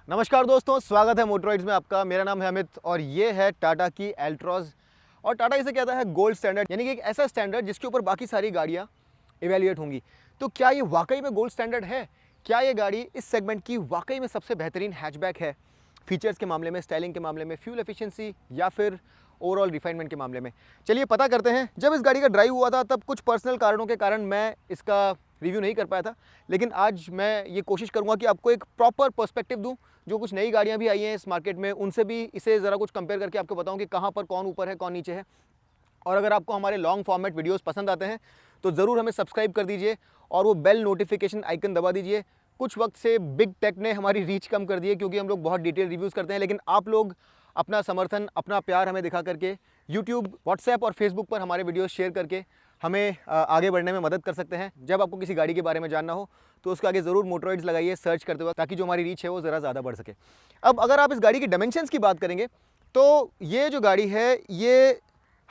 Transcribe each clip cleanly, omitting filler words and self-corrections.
नमस्कार दोस्तों, स्वागत है मोटरॉइड्स में आपका। मेरा नाम है अमित और ये है टाटा की एल्ट्रॉज। और टाटा इसे कहता है गोल्ड स्टैंडर्ड, यानी कि एक ऐसा स्टैंडर्ड जिसके ऊपर बाकी सारी गाड़ियाँ इवेल्युएट होंगी। तो क्या ये वाकई में गोल्ड स्टैंडर्ड है? क्या ये गाड़ी इस सेगमेंट की वाकई में सबसे बेहतरीन हैचबैक है? फीचर्स के मामले में, स्टाइलिंग के मामले में, फ्यूल एफिशिएंसी या फिर ओवरऑल रिफाइनमेंट के मामले में? चलिए पता करते हैं। जब इस गाड़ी का ड्राइव हुआ था तब कुछ पर्सनल कारणों के कारण मैं इसका रिव्यू नहीं कर पाया था, लेकिन आज मैं ये कोशिश करूंगा कि आपको एक प्रॉपर पर्सपेक्टिव दूं। जो कुछ नई गाड़ियां भी आई हैं इस मार्केट में, उनसे भी इसे ज़रा कुछ कंपेयर करके आपको बताऊं कि कहां पर कौन ऊपर है, कौन नीचे है। और अगर आपको हमारे लॉन्ग फॉर्मेट वीडियोस पसंद आते हैं तो ज़रूर हमें सब्सक्राइब कर दीजिए और वो बेल नोटिफिकेशन आइकन दबा दीजिए। कुछ वक्त से बिग टेक ने हमारी रीच कम कर दी है, क्योंकि हम लोग बहुत डिटेल रिव्यूज़ करते हैं, लेकिन आप लोग अपना समर्थन, अपना प्यार हमें दिखा करके यूट्यूब, व्हाट्सएप और फेसबुक पर हमारे वीडियोस शेयर करके हमें आगे बढ़ने में मदद कर सकते हैं। जब आपको किसी गाड़ी के बारे में जानना हो तो उसके आगे ज़रूर मोटरॉइड्स लगाइए सर्च करते हुए, ताकि जो हमारी रीच है वो ज़रा ज़्यादा बढ़ सके। अब अगर आप इस गाड़ी की डायमेंशंस की बात करेंगे तो ये जो गाड़ी है ये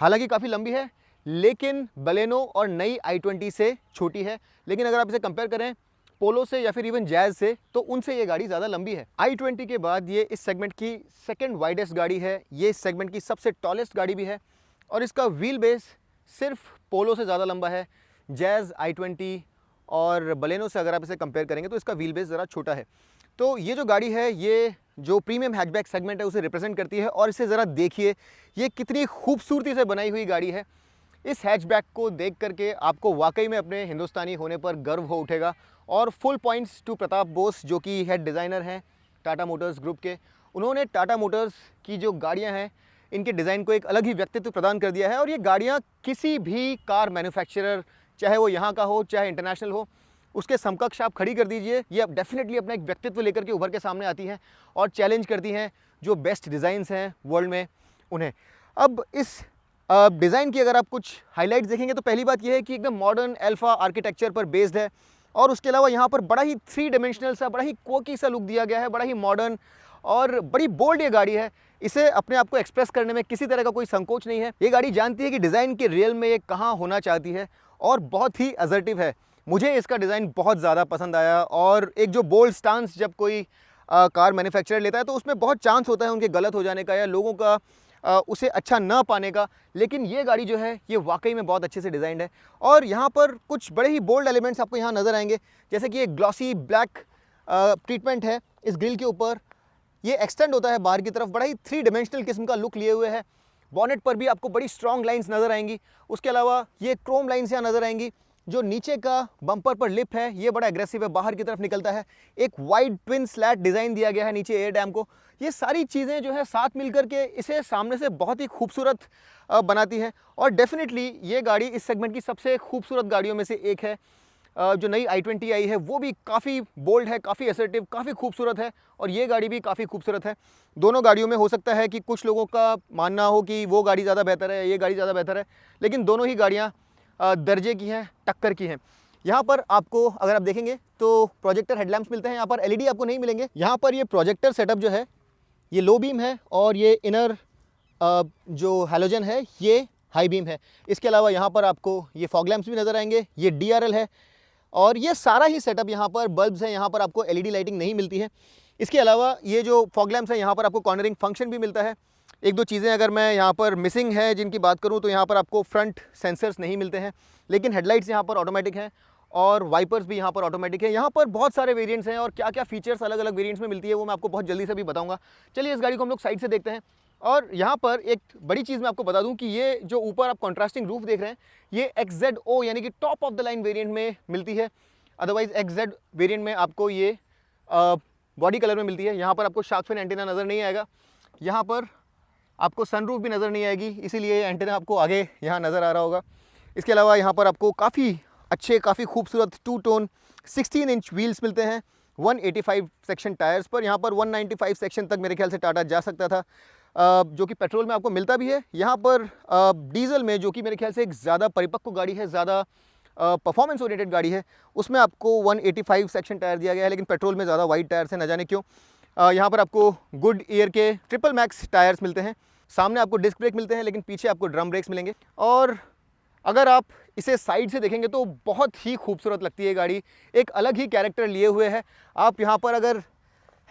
हालांकि काफ़ी लंबी है, लेकिन बलेनो और नई i20 से छोटी है। लेकिन अगर आप इसे कंपेयर करें पोलो से या फिर इवन जैज़ से, तो उनसे ये गाड़ी ज़्यादा लंबी है। i20 के बाद ये इस सेगमेंट की सेकंड वाइडेस्ट गाड़ी है, ये इस सेगमेंट की सबसे टॉलेस्ट गाड़ी भी है और इसका व्हील बेस सिर्फ पोलो से ज़्यादा लंबा है। जैज़, i20 और बलेनो से अगर आप इसे कंपेयर करेंगे तो इसका व्हील बेस ज़रा छोटा है। तो ये जो गाड़ी है ये जो प्रीमियम हैचबैक सेगमेंट है उसे रिप्रेजेंट करती है। और इसे ज़रा देखिए, ये कितनी खूबसूरती से बनाई हुई गाड़ी है। इस हैचबैक को देख करके आपको वाकई में अपने हिंदुस्तानी होने पर गर्व हो उठेगा। और full points to Pratap Bose, जो कि हेड डिज़ाइनर हैं टाटा मोटर्स ग्रुप के। उन्होंने टाटा मोटर्स की जो गाड़ियां हैं इनके डिज़ाइन को एक अलग ही व्यक्तित्व प्रदान कर दिया है। और ये गाड़ियां किसी भी कार मैन्युफैक्चरर, चाहे वो यहाँ का हो चाहे इंटरनेशनल हो, उसके समकक्ष आप खड़ी कर दीजिए, ये अब डेफिनेटली अपना एक व्यक्तित्व लेकर के उभर के सामने आती हैं और चैलेंज करती हैं जो बेस्ट डिज़ाइंस हैं वर्ल्ड में उन्हें। अब इस डिज़ाइन की अगर आप कुछ हाइलाइट्स देखेंगे तो पहली बात यह है कि एकदम मॉडर्न अल्फा आर्किटेक्चर पर बेस्ड है। और उसके अलावा यहाँ पर बड़ा ही 3 डायमेंशनल सा, बड़ा ही कोकी सा लुक दिया गया है, बड़ा ही मॉडर्न और बड़ी बोल्ड ये गाड़ी है। इसे अपने आप को एक्सप्रेस करने में किसी तरह का कोई संकोच नहीं है। ये गाड़ी जानती है कि डिज़ाइन के रियल में ये कहाँ होना चाहती है और बहुत ही असर्टिव है। मुझे इसका डिज़ाइन बहुत ज़्यादा पसंद आया। और एक जो बोल्ड स्टांस जब कोई कार मैन्युफैक्चरर लेता है तो उसमें बहुत चांस होता है उनके गलत हो जाने का या लोगों का उसे अच्छा ना पाने का, लेकिन ये गाड़ी जो है ये वाकई में बहुत अच्छे से डिज़ाइंड है। और यहाँ पर कुछ बड़े ही बोल्ड एलिमेंट्स आपको यहाँ नज़र आएंगे, जैसे कि एक ग्लॉसी ब्लैक ट्रीटमेंट है इस ग्रिल के ऊपर। ये एक्सटेंड होता है बाहर की तरफ, बड़ा ही 3 डायमेंशनल किस्म का लुक लिए हुए है। बॉनेट पर भी आपको बड़ी स्ट्रॉन्ग लाइंस नज़र आएंगी। उसके अलावा ये क्रोम लाइंस यहाँ नज़र आएंगी। जो नीचे का बम्पर पर लिप है ये बड़ा एग्रेसिव है, बाहर की तरफ निकलता है। एक वाइड ट्विन स्लैट डिज़ाइन दिया गया है नीचे एयर डैम को। ये सारी चीज़ें जो है साथ मिलकर के इसे सामने से बहुत ही खूबसूरत बनाती है। और डेफिनेटली ये गाड़ी इस सेगमेंट की सबसे खूबसूरत गाड़ियों में से एक है। जो नई i20 आई है वो भी काफ़ी बोल्ड है, काफ़ी असर्टिव, काफ़ी खूबसूरत है और ये गाड़ी भी काफ़ी खूबसूरत है। दोनों गाड़ियों में हो सकता है कि कुछ लोगों का मानना हो कि वो गाड़ी ज़्यादा बेहतर है, ये गाड़ी ज़्यादा बेहतर है, लेकिन दोनों ही गाड़ियाँ दर्जे की हैं, टक्कर की हैं। यहाँ पर आपको अगर आप देखेंगे तो प्रोजेक्टर हेडलैम्प्स मिलते हैं, यहाँ पर एलईडी आपको नहीं मिलेंगे। यहाँ पर ये प्रोजेक्टर सेटअप जो है ये लो बीम है और ये इनर जो हैलोजन है ये हाई बीम है। इसके अलावा यहाँ पर आपको ये फॉग लैंप्स भी नज़र आएंगे, ये DRL है और ये सारा ही सेटअप यहाँ पर बल्ब्स हैं, यहाँ पर आपको LED लाइटिंग नहीं मिलती है। इसके अलावा ये जो फॉग लैंप्स है यहाँ पर आपको कॉर्नरिंग फंक्शन भी मिलता है। एक दो चीज़ें अगर मैं यहाँ पर मिसिंग है जिनकी बात करूँ तो यहाँ पर आपको फ्रंट सेंसर्स नहीं मिलते हैं, लेकिन हेडलाइट्स यहाँ पर ऑटोमेटिक हैं और वाइपर्स भी यहाँ पर ऑटोमेटिक है। यहाँ पर बहुत सारे वेरिएंट्स हैं और क्या क्या फीचर्स अलग अलग वेरिएंट्स में मिलती है वो मैं आपको बहुत जल्दी से भी बताऊँगा। चलिए इस गाड़ी को हम लोग साइड से देखते हैं। और यहाँ पर एक बड़ी चीज़ मैं आपको बता दूँ कि ये जो ऊपर आप कॉन्ट्रास्टिंग रूफ देख रहे हैं ये XZO यानी कि top of the line variant में मिलती है। अदरवाइज XZ वेरिएंट में आपको ये बॉडी कलर में मिलती है। यहाँ पर आपको शार्क फिन एंटीना नज़र नहीं आएगा, यहाँ पर आपको सनरूफ भी नज़र नहीं आएगी, इसीलिए एंटीना आपको आगे यहाँ नज़र आ रहा होगा। इसके अलावा यहाँ पर आपको काफ़ी अच्छे, काफ़ी खूबसूरत 2 टोन 16 इंच व्हील्स मिलते हैं 185 सेक्शन टायर्स पर। यहाँ पर 195 सेक्शन तक मेरे ख्याल से टाटा जा सकता था, जो कि पेट्रोल में आपको मिलता भी है। यहाँ पर डीजल में, जो कि मेरे ख्याल से एक ज़्यादा परिपक्व गाड़ी है, ज़्यादा परफॉर्मेंस ओरिएंटेड गाड़ी है, उसमें आपको 185 सेक्शन टायर दिया गया है, लेकिन पेट्रोल में ज़्यादा वाइड टायर्स हैं, न जाने क्यों। यहाँ पर आपको गुड ईयर के ट्रिपल मैक्स टायर्स मिलते हैं। सामने आपको डिस्क ब्रेक मिलते हैं, लेकिन पीछे आपको ड्रम ब्रेक्स मिलेंगे। और अगर आप इसे साइड से देखेंगे तो बहुत ही खूबसूरत लगती है गाड़ी, एक अलग ही कैरेक्टर लिए हुए है। आप यहाँ पर अगर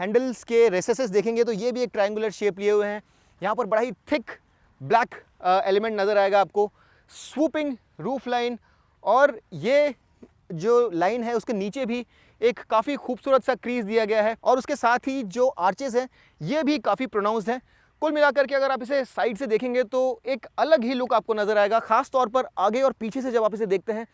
हैंडल्स के रेसेसेस देखेंगे तो ये भी एक ट्रायंगुलर शेप लिए हुए हैं। यहाँ पर बड़ा ही थिक ब्लैक एलिमेंट नज़र आएगा आपको, स्वूपिंग रूफ लाइन, और ये जो लाइन है उसके नीचे भी एक काफ़ी खूबसूरत सा क्रीज दिया गया है, और उसके साथ ही जो आर्चेस हैं ये भी काफ़ी प्रोनाउंस्ड हैं। कुल मिलाकर के अगर आप इसे साइड से देखेंगे तो एक अलग ही लुक आपको नज़र आएगा, खास तौर पर आगे और पीछे से जब आप इसे देखते हैं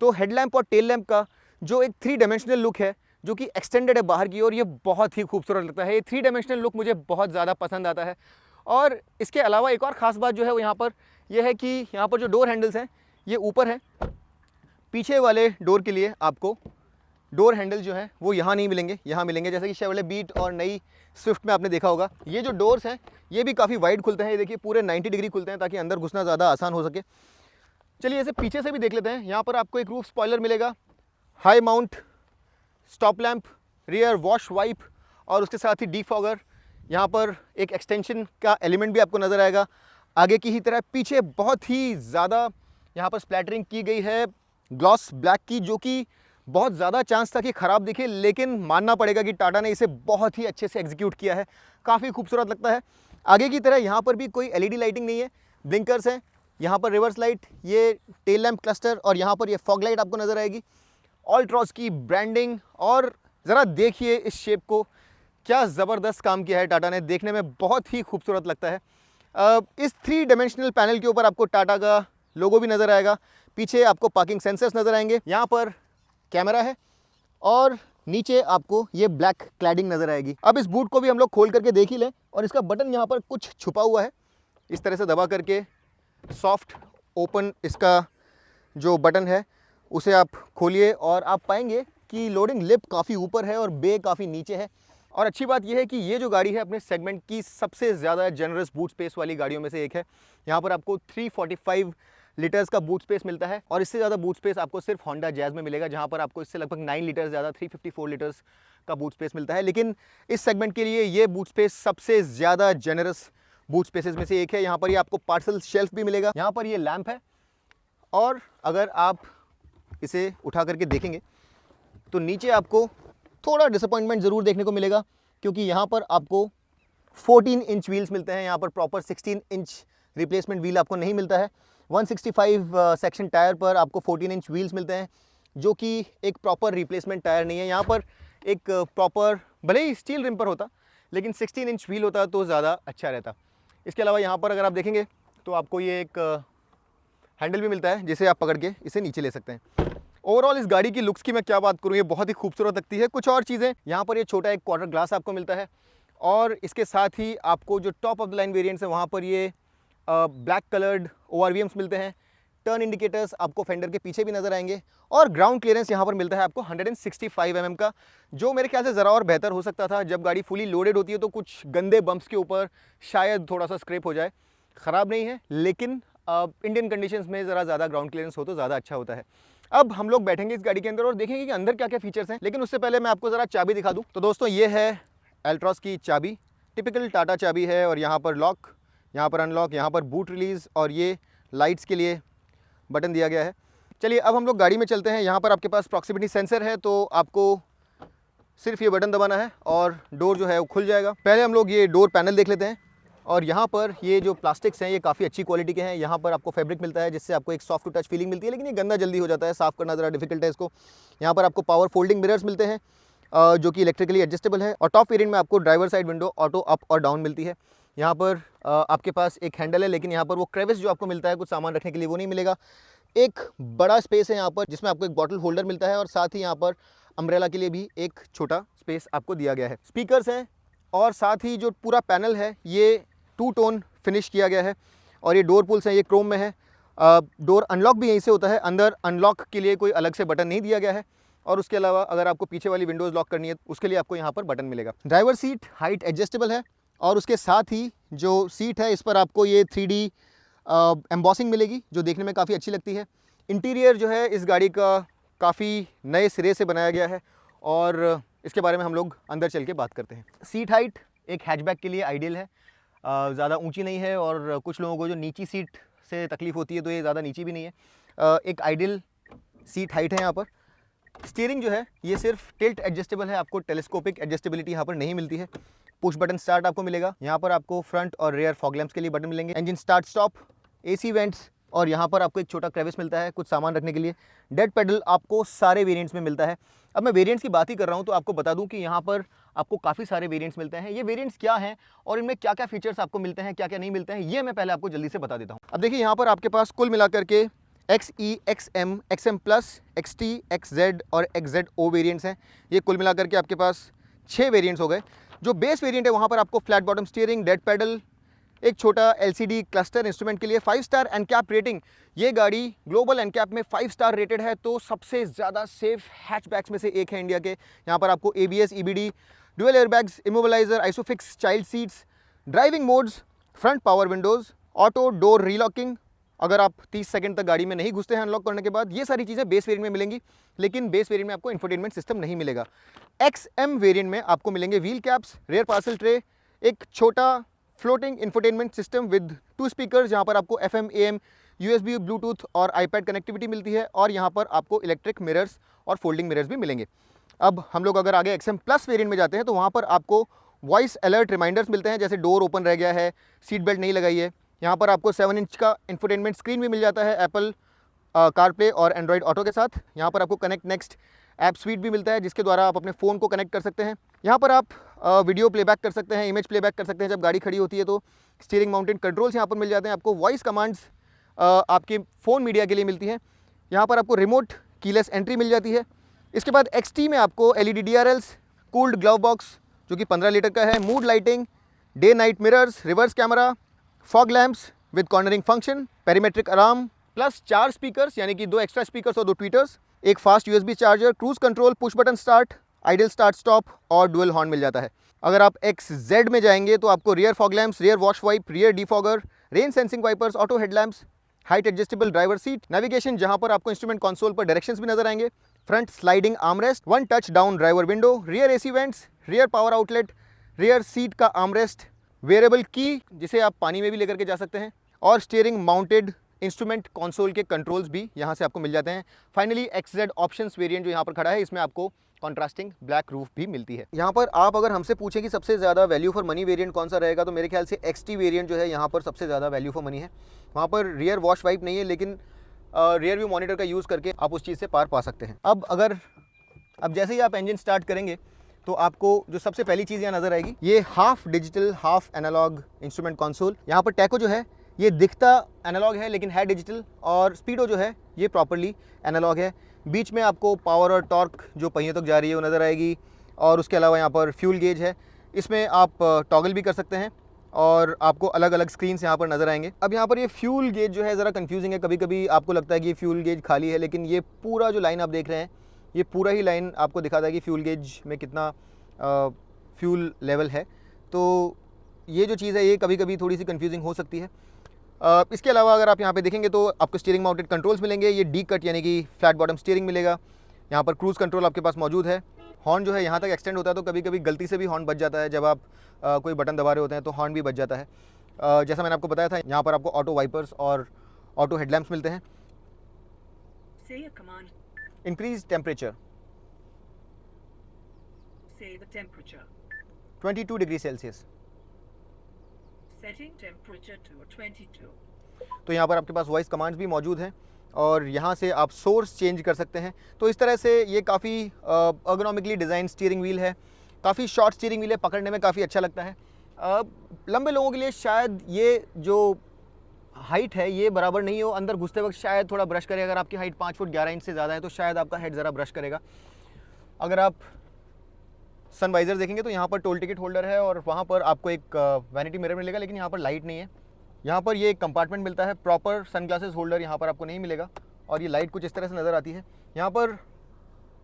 तो हेडलैम्प और टेल लैम्प का जो एक 3 डायमेंशनल लुक है जो कि एक्सटेंडेड है बाहर की ओर, ये बहुत ही खूबसूरत लगता है। ये 3 डायमेंशनल लुक मुझे बहुत ज़्यादा पसंद आता है। और इसके अलावा एक और ख़ास बात जो है वो यहाँ पर यह है कि यहाँ पर जो डोर हैंडल्स हैं ये ऊपर हैं। पीछे वाले डोर के लिए आपको डोर हैंडल जो है वो यहाँ नहीं मिलेंगे, यहाँ मिलेंगे, जैसे कि शेवरले बीट और नई स्विफ्ट में आपने देखा होगा। ये जो डोर्स हैं ये भी काफ़ी वाइड खुलते हैं, ये देखिए पूरे 90 डिग्री खुलते हैं ताकि अंदर घुसना ज़्यादा आसान हो सके। चलिए इसे पीछे से भी देख लेते हैं। यहाँ पर आपको एक रूफ स्पॉइलर मिलेगा, high mount stop lamp, rear wash wipe, और उसके साथ ही डीफॉगर। यहाँ पर एक एक्सटेंशन का एलिमेंट भी आपको नज़र आएगा आगे की ही तरह। पीछे बहुत ही ज़्यादा यहाँ पर स्प्लैटरिंग की गई है ग्लॉस ब्लैक की, जो कि बहुत ज़्यादा चांस था कि ख़राब दिखे, लेकिन मानना पड़ेगा कि टाटा ने इसे बहुत ही अच्छे से एग्जीक्यूट किया है, काफ़ी खूबसूरत लगता है। आगे की तरह यहाँ पर भी कोई एलईडी लाइटिंग नहीं है, ब्लिंकर्स हैं, यहाँ पर रिवर्स लाइट, ये टेल लैंप क्लस्टर, और यहाँ पर ये फॉग लाइट आपको नज़र आएगी। ऑल्ट्रॉस की ब्रांडिंग, और ज़रा देखिए इस शेप को, क्या ज़बरदस्त काम किया है टाटा ने, देखने में बहुत ही खूबसूरत लगता है। इस 3 डायमेंशनल पैनल के ऊपर आपको टाटा का लोगो भी नज़र आएगा। पीछे आपको पार्किंग सेंसर्स नज़र आएंगे, यहाँ पर कैमरा है, और नीचे आपको ये ब्लैक क्लैडिंग नज़र आएगी। अब इस बूट को भी हम लोग खोल करके देख ही लें, और इसका बटन यहाँ पर कुछ छुपा हुआ है, इस तरह से दबा करके सॉफ्ट ओपन इसका जो बटन है उसे आप खोलिए, और आप पाएंगे कि लोडिंग लिप काफ़ी ऊपर है और बे काफ़ी नीचे है। और अच्छी बात यह है कि ये जो गाड़ी है अपने सेगमेंट की सबसे ज़्यादा जनरस बूट स्पेस वाली गाड़ियों में से एक है। यहाँ पर आपको 345 लीटर्स का बूट स्पेस मिलता है, और इससे ज़्यादा बूट स्पेस आपको सिर्फ होंडा जैज़ में मिलेगा, जहाँ पर आपको इससे लगभग 9 लीटर ज़्यादा 354 लीटर्स का बूट स्पेस मिलता है। लेकिन इस सेगमेंट के लिए ये बूट स्पेस सबसे ज़्यादा जेनरस बूट स्पेसेस में से एक है। यहाँ पर ये आपको पार्सल शेल्फ भी मिलेगा, यहाँ पर ये लैंप है, और अगर आप इसे उठा करके देखेंगे तो नीचे आपको थोड़ा डिसअपॉइंटमेंट ज़रूर देखने को मिलेगा, क्योंकि यहाँ पर आपको 14 इंच व्हील्स मिलते हैं, यहाँ पर प्रॉपर 16 इंच रिप्लेसमेंट व्हील आपको नहीं मिलता है। 165 सेक्शन टायर पर आपको 14 इंच व्हील्स मिलते हैं, जो कि एक प्रॉपर रिप्लेसमेंट टायर नहीं है। यहाँ पर एक प्रॉपर, भले ही स्टील रिम पर होता, लेकिन 16 इंच व्हील होता तो ज़्यादा अच्छा रहता। इसके अलावा यहाँ पर अगर आप देखेंगे तो आपको ये एक हैंडल भी मिलता है, जिसे आप पकड़ के इसे नीचे ले सकते हैं। ओवरऑल इस गाड़ी की लुक्स की मैं क्या बात करूँ, ये बहुत ही खूबसूरत लगती है। कुछ और चीज़ें, यहाँ पर ये छोटा एक क्वार्टर ग्लास आपको मिलता है, और इसके साथ ही आपको जो top of the line variants है वहाँ पर ये ब्लैक कलर्ड ORVMs मिलते हैं। टर्न इंडिकेटर्स आपको फेंडर के पीछे भी नज़र आएंगे, और ग्राउंड क्लियरेंस यहाँ पर मिलता है आपको 165 mm का, जो मेरे ख्याल से ज़रा और बेहतर हो सकता था। जब गाड़ी फुली लोडेड होती है तो कुछ गंदे बम्प्स के ऊपर शायद थोड़ा सा स्क्रैप हो जाए, ख़राब नहीं है, लेकिन इंडियन कंडीशंस में ज़रा ज़्यादा ग्राउंड क्लियरेंस हो तो ज़्यादा अच्छा होता है। अब हम लोग बैठेंगे इस गाड़ी के अंदर और देखेंगे कि अंदर क्या क्या फीचर्स हैं, लेकिन उससे पहले मैं आपको ज़रा चाबी दिखा दूं। तो दोस्तों ये है एल्ट्रॉस की चाबी, टिपिकल टाटा चाबी है, और यहाँ पर लॉक, यहाँ पर अनलॉक, यहाँ पर बूट रिलीज़, और ये लाइट्स के लिए बटन दिया गया है। चलिए अब हम लोग गाड़ी में चलते हैं। यहाँ पर आपके पास प्रॉक्सिमिटी सेंसर है, तो आपको सिर्फ ये बटन दबाना है और डोर जो है वो खुल जाएगा। पहले हम लोग ये डोर पैनल देख लेते हैं, और यहाँ पर ये जो प्लास्टिक्स हैं ये काफ़ी अच्छी क्वालिटी के हैं। यहाँ पर आपको फैब्रिक मिलता है, जिससे आपको एक सॉफ्ट टू टच फीलिंग मिलती है, लेकिन ये गंदा जल्दी हो जाता है, साफ़ करना ज़रा डिफिकल्ट है इसको। यहाँ पर आपको पावर फोल्डिंग मिरर्स मिलते हैं, जो कि इलेक्ट्रिकली एडजस्टेबल है, और टॉप वेरिएंट में आपको driver side window auto up और डाउन मिलती है। यहाँ पर आपके पास एक हैंडल है, लेकिन यहाँ पर वो क्रेविस जो आपको मिलता है कुछ सामान रखने के लिए वो नहीं मिलेगा। एक बड़ा स्पेस है यहाँ पर, जिसमें आपको एक बॉटल होल्डर मिलता है, और साथ ही यहाँ पर अम्ब्रेला के लिए भी एक छोटा स्पेस आपको दिया गया है। स्पीकर्स हैं, और साथ ही जो पूरा पैनल है ये 2 टोन फिनिश किया गया है, और ये डोर पुल्स हैं ये क्रोम में है। डोर अनलॉक भी यहीं से होता है, अंदर अनलॉक के लिए कोई अलग से बटन नहीं दिया गया है, और उसके अलावा अगर आपको पीछे वाली विंडोज़ लॉक करनी है उसके लिए आपको यहाँ पर बटन मिलेगा। ड्राइवर सीट हाइट एडजस्टेबल है, और उसके साथ ही जो सीट है इस पर आपको ये 3D एम्बॉसिंग मिलेगी, जो देखने में काफ़ी अच्छी लगती है। इंटीरियर जो है इस गाड़ी का काफ़ी नए सिरे से बनाया गया है, और इसके बारे में हम लोग अंदर चल के बात करते हैं। सीट हाइट एक हैचबैक के लिए आइडियल है, ज़्यादा ऊंची नहीं है, और कुछ लोगों को जो नीची सीट से तकलीफ़ होती है तो ये ज़्यादा नीची भी नहीं है। एक आइडियल सीट हाइट है यहाँ पर। स्टीयरिंग जो है ये सिर्फ टिल्ट एडजस्टेबल है, आपको टेलीस्कोपिक एडजस्टेबिलिटी यहाँ पर नहीं मिलती है। पुश बटन स्टार्ट आपको मिलेगा, यहाँ पर आपको फ्रंट और रियर फॉग लैंप्स के लिए बटन मिलेंगे, engine start stop, AC vents, और यहाँ पर आपको एक छोटा क्रेविस मिलता है कुछ सामान रखने के लिए। डेड पेडल आपको सारे वेरिएंट्स में मिलता है। अब मैं वेरिएंट्स की बात ही कर रहा हूँ तो आपको बता दूँ कि यहाँ पर आपको काफ़ी सारे वेरिएंट्स मिलते हैं। ये वेरिएंट्स क्या हैं और इनमें क्या क्या फीचर्स आपको मिलते हैं, क्या क्या नहीं मिलते हैं, ये मैं पहले आपको जल्दी से बता देता हूँ। अब देखिए यहाँ पर आपके पास कुल मिलाकर के XE, XM, XM plus, XT, XZ और XZO वेरिएंट्स हैं। ये कुल मिलाकर के आपके पास 6 वेरिएंट्स हो गए। जो बेस वेरिएंट है वहाँ पर आपको flat bottom steering, dead pedal, एक छोटा LCD क्लस्टर इंस्ट्रूमेंट के लिए, 5 स्टार एनकैप रेटिंग। ये गाड़ी ग्लोबल एनकैप में 5 स्टार रेटेड है, तो सबसे ज़्यादा सेफ हैचबैक्स में से एक है इंडिया के। यहाँ पर आपको ABS, EBD, dual airbags, immobiliser, isofix child seats, driving modes, front power windows, auto door relocking, अगर आप 30 सेकंड तक गाड़ी में नहीं घुसते हैं अनलॉक करने के बाद, ये सारी चीज़ें बेस वेरिएंट में मिलेंगी। लेकिन बेस वेरिएंट में आपको इंफोटेनमेंट सिस्टम नहीं मिलेगा। XM वेरिएंट में आपको मिलेंगे wheel caps, rear parcel tray, एक छोटा floating infotainment system with 2 speakers, जहाँ पर आपको FM, AM, USB, ब्लूटूथ और iPad कनेक्टिविटी मिलती है, और यहाँ पर आपको इलेक्ट्रिक मिरर्स और फोल्डिंग मिरर्स भी मिलेंगे। अब हम लोग अगर आगे XM प्लस वेरिएंट में जाते हैं तो वहाँ पर आपको वॉइस अलर्ट रिमाइंडर्स मिलते हैं, जैसे डोर ओपन रह गया है, सीट बेल्ट नहीं लगाई है। यहाँ पर आपको 7 इंच का इंफोटेनमेंट स्क्रीन भी मिल जाता है एप्पल कारप्ले और एंड्रॉयड ऑटो के साथ। यहाँ पर आपको कनेक्ट नेक्स्ट ऐप स्वीट भी मिलता है, जिसके द्वारा आप अपने फ़ोन को कनेक्ट कर सकते हैं। यहाँ पर आप वीडियो प्लेबैक कर सकते हैं, इमेज प्लेबैक कर सकते हैं जब गाड़ी खड़ी होती है। तो स्टीयरिंग माउंटेड कंट्रोल्स यहाँ पर मिल जाते हैं। आपको वॉइस कमांड्स आपके फ़ोन मीडिया के लिए मिलती हैं। यहाँ पर आपको रिमोट कीलेस एंट्री मिल जाती है। इसके बाद XT में आपको LED DRLs, cooled glove box जो कि 15 लीटर का है, mood lighting, day night mirrors, reverse camera, fog lamps with cornering function, perimetric alarm, plus 4 speakers यानी कि 2 एक्स्ट्रा स्पीकर्स और 2 ट्वीटर्स, एक fast USB charger, cruise control, push button start, idle start stop और dual horn मिल जाता है। अगर आप XZ में जाएंगे तो आपको rear fog lamps, rear wash wipe, rear defogger, rain sensing wipers, auto headlamps, height adjustable driver seat, navigation जहां पर आपको इंस्ट्रूमेंट कंसोल पर डायरेक्शंस भी नजर आएंगे, front sliding armrest, 1 touch down driver window, rear AC vents, rear power outlet, rear seat का armrest, variable की जिसे आप पानी में भी लेकर के जा सकते हैं, और स्टीयरिंग माउंटेड इंस्ट्रूमेंट कंसोल के कंट्रोल्स भी यहाँ से आपको मिल जाते हैं। फाइनली XZ ऑप्शंस वेरिएंट जो यहाँ पर खड़ा है, इसमें आपको कॉन्ट्रास्टिंग ब्लैक रूफ भी मिलती है। यहाँ पर आप अगर हमसे पूछें कि सबसे ज़्यादा वैल्यू फॉर मनी वेरिएंट कौन सा रहेगा, तो मेरे ख्याल से XT वेरिएंट जो है यहाँ पर सबसे ज़्यादा वैल्यू फॉर मनी है। वहाँ पर रियर वॉश वाइप नहीं है, लेकिन रियर व्यू मॉनिटर का यूज़ करके आप उस चीज़ से पार पा सकते हैं। अब जैसे ही आप इंजन स्टार्ट करेंगे तो आपको जो सबसे पहली चीज़ यहाँ नज़र आएगी, ये half digital half analog instrument console. यहाँ पर टैको जो है ये दिखता एनालॉग है लेकिन है डिजिटल, और स्पीडो जो है ये प्रॉपरली एनालॉग है। बीच में आपको पावर और टॉर्क जो पहियों तक जा रही है वो नज़र आएगी, और उसके अलावा यहाँ पर फ्यूल गेज है, इसमें आप टॉगल भी कर सकते हैं, और आपको अलग अलग स्क्रीन्स यहाँ पर नज़र आएंगे। अब यहाँ पर ये फ्यूल गेज जो है ज़रा कंफ्यूजिंग है, कभी कभी आपको लगता है कि ये फ्यूल गेज खाली है, लेकिन ये पूरा जो लाइन आप देख रहे हैं ये पूरा ही लाइन आपको दिखाता है कि फ्यूल गेज में कितना फ्यूल लेवल है। तो ये जो चीज़ है ये कभी कभी थोड़ी सी कंफ्यूजिंग हो सकती है। इसके अलावा अगर आप यहाँ पे देखेंगे तो आपको स्टीयरिंग माउंटेड कंट्रोल्स मिलेंगे, ये डी कट यानी कि फ्लैट बॉटम स्टीयरिंग मिलेगा। यहाँ पर क्रूज़ कंट्रोल आपके पास मौजूद है। हॉर्न जो है यहाँ तक एक्सटेंड होता है, तो कभी कभी गलती से भी हॉर्न बच जाता है, जब आप कोई बटन दबा रहे होते हैं तो हॉर्न भी बच जाता है। जैसा मैंने आपको बताया था, यहाँ पर आपको ऑटो वाइपर्स और ऑटो हेडलैम्प्स मिलते हैं। Increase temperature, 22 degree Celsius, Setting temperature to 22. तो यहाँ पर आपके पास वॉइस कमांड्स भी मौजूद हैं, और यहाँ से आप सोर्स चेंज कर सकते हैं। तो इस तरह से ये काफ़ी अर्गोनॉमिकली डिज़ाइन स्टीयरिंग व्हील है, काफ़ी शॉर्ट स्टीयरिंग व्हील है, पकड़ने में काफ़ी अच्छा लगता है। लंबे लोगों के लिए शायद ये जो हाइट है ये बराबर नहीं हो, अंदर घुसते वक्त शायद थोड़ा ब्रश करे। अगर आपकी हाइट 5 फुट 11 इंच से ज़्यादा है तो शायद आपका हेड ज़रा ब्रश करेगा। अगर आप सनवाइज़र देखेंगे तो यहाँ पर टोल टिकट होल्डर है, और वहाँ पर आपको एक वैनिटी मिरर मिलेगा, लेकिन यहाँ पर लाइट नहीं है। यहाँ पर ये एक कंपार्टमेंट मिलता है, प्रॉपर सनग्लासेस होल्डर यहाँ पर आपको नहीं मिलेगा, और ये लाइट कुछ इस तरह से नज़र आती है। यहाँ पर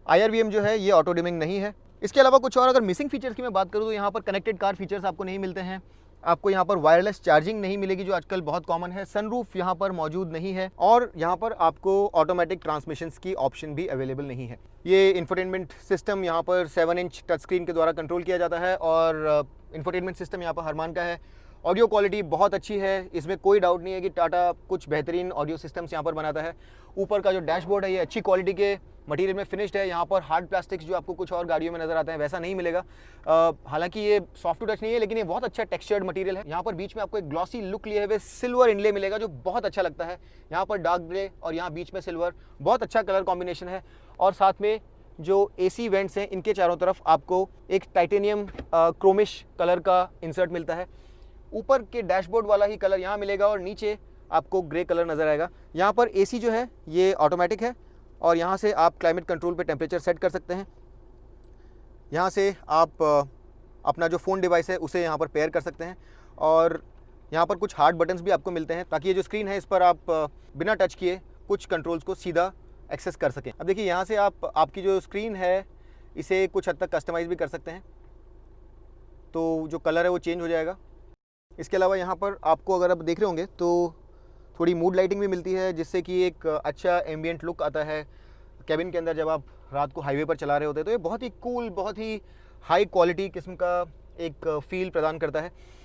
IRVM जो है ये ऑटो डिमिंग नहीं है। इसके अलावा कुछ और अगर मिसिंग फीचर्स की मैं बात करूँ तो यहाँ पर कनेक्टेड कार फीचर्स आपको नहीं मिलते हैं। आपको यहाँ पर वायरलेस चार्जिंग नहीं मिलेगी जो आजकल बहुत कॉमन है। सनरूफ यहाँ पर मौजूद नहीं है, और यहाँ पर आपको ऑटोमेटिक ट्रांसमिशंस की ऑप्शन भी अवेलेबल नहीं है। ये इंफोटेनमेंट सिस्टम यहाँ पर 7 इंच टच स्क्रीन के द्वारा कंट्रोल किया जाता है, और इंफोटेनमेंट सिस्टम यहाँ पर हरमान का है। ऑडियो क्वालिटी बहुत अच्छी है, इसमें कोई डाउट नहीं है कि टाटा कुछ बेहतरीन ऑडियो सिस्टम्स यहाँ पर बनाता है। ऊपर का जो डैशबोर्ड है ये अच्छी क्वालिटी के मटेरियल में फिनिश्ड है। यहाँ पर हार्ड प्लास्टिक्स जो आपको कुछ और गाड़ियों में नजर आते हैं वैसा नहीं मिलेगा। हालांकि ये सॉफ्ट टू टच नहीं है, लेकिन ये बहुत अच्छा टेक्सचर्ड मटेरियल है। यहाँ पर बीच में आपको एक ग्लॉसी लुक लिए हुए सिल्वर इनले मिलेगा जो बहुत अच्छा लगता है। यहाँ पर डार्क ग्रे और यहाँ बीच में सिल्वर, बहुत अच्छा कलर कॉम्बिनेशन है। और साथ में जो AC वेंट्स हैं इनके चारों तरफ आपको एक टाइटेनियम क्रोमिश कलर का इंसर्ट मिलता है। ऊपर के डैशबोर्ड वाला ही कलर यहाँ मिलेगा और नीचे आपको ग्रे कलर नज़र आएगा। यहाँ पर AC जो है ये ऑटोमेटिक है और यहाँ से आप क्लाइमेट कंट्रोल पे टेम्परेचर सेट कर सकते हैं। यहाँ से आप अपना जो फ़ोन डिवाइस है उसे यहाँ पर पेयर कर सकते हैं और यहाँ पर कुछ हार्ड बटन्स भी आपको मिलते हैं ताकि ये जो स्क्रीन है इस पर आप बिना टच किए कुछ कंट्रोल्स को सीधा एक्सेस कर सकें। अब देखिए यहाँ से आप आपकी जो स्क्रीन है इसे कुछ हद तक कस्टमाइज़ भी कर सकते हैं, तो जो कलर है वो चेंज हो जाएगा। इसके अलावा यहाँ पर आपको अगर आप देख रहे होंगे तो थोड़ी मूड लाइटिंग भी मिलती है जिससे कि एक अच्छा एम्बियंट लुक आता है कैबिन के अंदर जब आप रात को हाईवे पर चला रहे होते हैं। तो ये बहुत ही कूल, बहुत ही हाई क्वालिटी किस्म का एक फील प्रदान करता है।